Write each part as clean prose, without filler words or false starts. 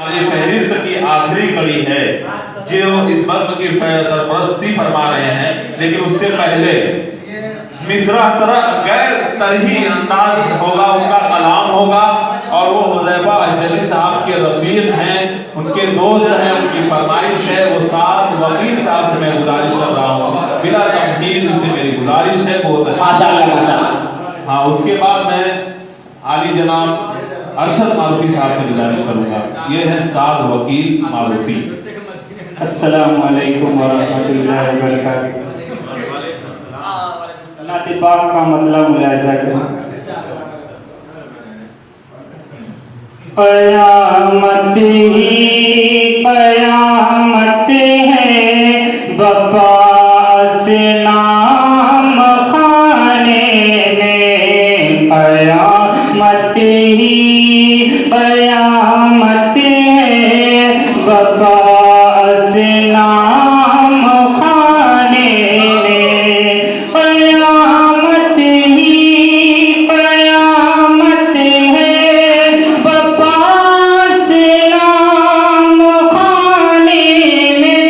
فہرست کی آخری کڑی ہے جو اس بزم کی سرپرستی فرما رہے ہیں، لیکن اس سے پہلے مصرع غیر طرحی انداز ہوگا، ان کا کلام ہوگا، اور وہ حذیفہ الجلی صاحب کے رفیق ہیں، ان کے دوست ہیں، ان کی فرمائش ہے۔ وہ ساتھ وکیل صاحب سے میں گزارش کر رہا ہوں، بلا تمہید ان سے میری گزارش ہے، بہت ماشاءاللہ۔ ہاں، اس کے بعد میں عالی جناب ارشد معروفی صاحب سے گزارش کروں گا۔ یہ ہے سعد وکیل معروفی۔ السلام علیکم ورحمۃ اللہ وبرکاتہ۔ نعت پاک کا مطلب ملاحظہ کریں۔ قیامت ہی قیامت ہے بپاس نام خانے میں، قیامت ہی قیامت ہے بپاس نام خانے میں، قیامت ہی قیامت ہے بپاس نام خانے میں،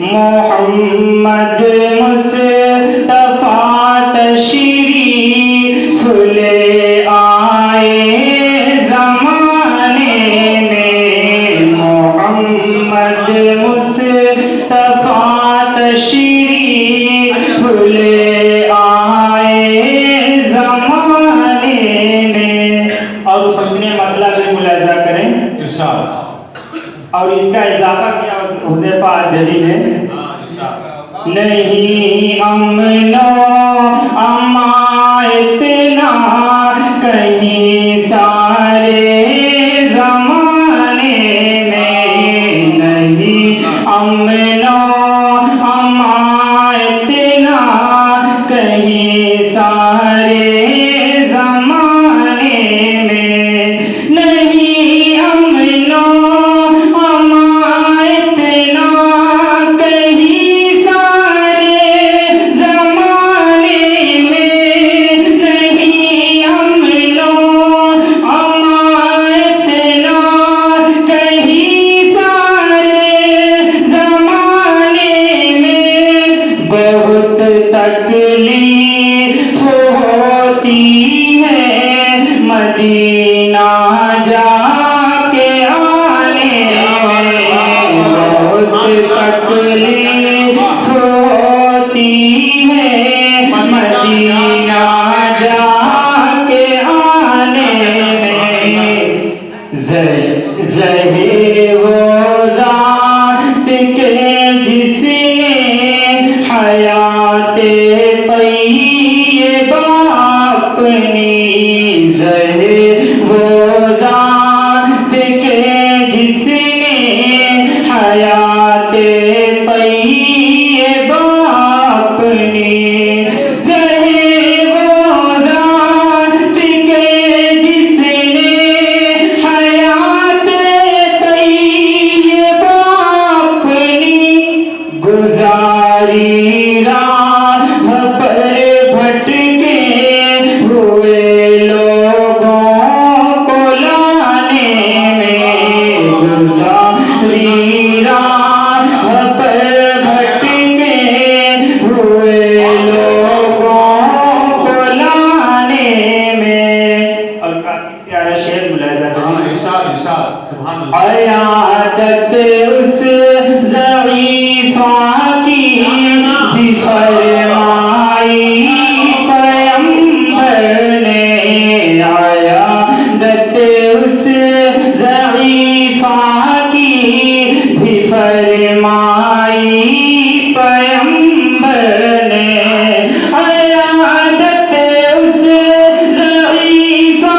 محمد مصطفیٰ تشریف لے آئے زمانے میں، محمد مصطفیٰ تشریف لے آئے زمانے میں۔ اور ترجمے مطلب بھی ملاحظہ کریں ارشاد۔ اور اس کا اضافہ کیا حذیفہ الجلی نے، نہیں امن و امان اتنا کہیں سارے زمانے میں، نہیں امن و امان اتنا کہیں سارے زمانے میں، نہیں امن و امان اتنا کہیں سارے زمانے میں، نہیں امن و امان اتنا کہیں سارے زمانے میں، بہت تکلیف ہوتی ہے مدینہ جا کے آنے میں، بہت تکلیف ہوتی ہے مدینہ جا کے آنے میں، زہے وہ ذات کے جس نے حیات طیبہ اپنی، زہے وہ ذات کے جس نے حیات طیبہ اپنی، زہے وہ ذات کے جس نے حیات طیبہ اپنی، گزاری راہ پر بھٹکے ہوئے لوگوں کو لانے میں، گزاری راہ پر بھٹکے ہوئے لوگوں کو لانے میں۔ اور کافی پیارا شعر ملاحظہ کریں۔ ارشاد ارشاد، سبحان اللہ۔ عیادت اس ضعیفہ کی بھی فرمائی پیغمبر نے، عیادت اس ضعیفہ کی بھی فرمائی پیغمبر نے، عیادت اس ضعیفہ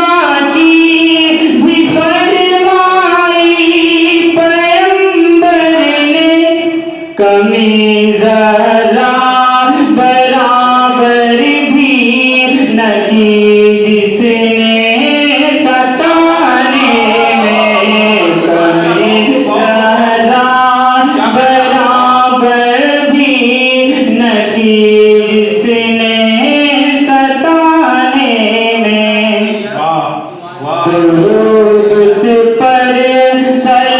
کی بھی فرمائی پیغمبر نے، کمی ذرا برابر بھی نہ کی جس نے ستانے میں، کمی ذرا برابر بھی نہ کی جس نے ستانے میں، درود اس پر سلام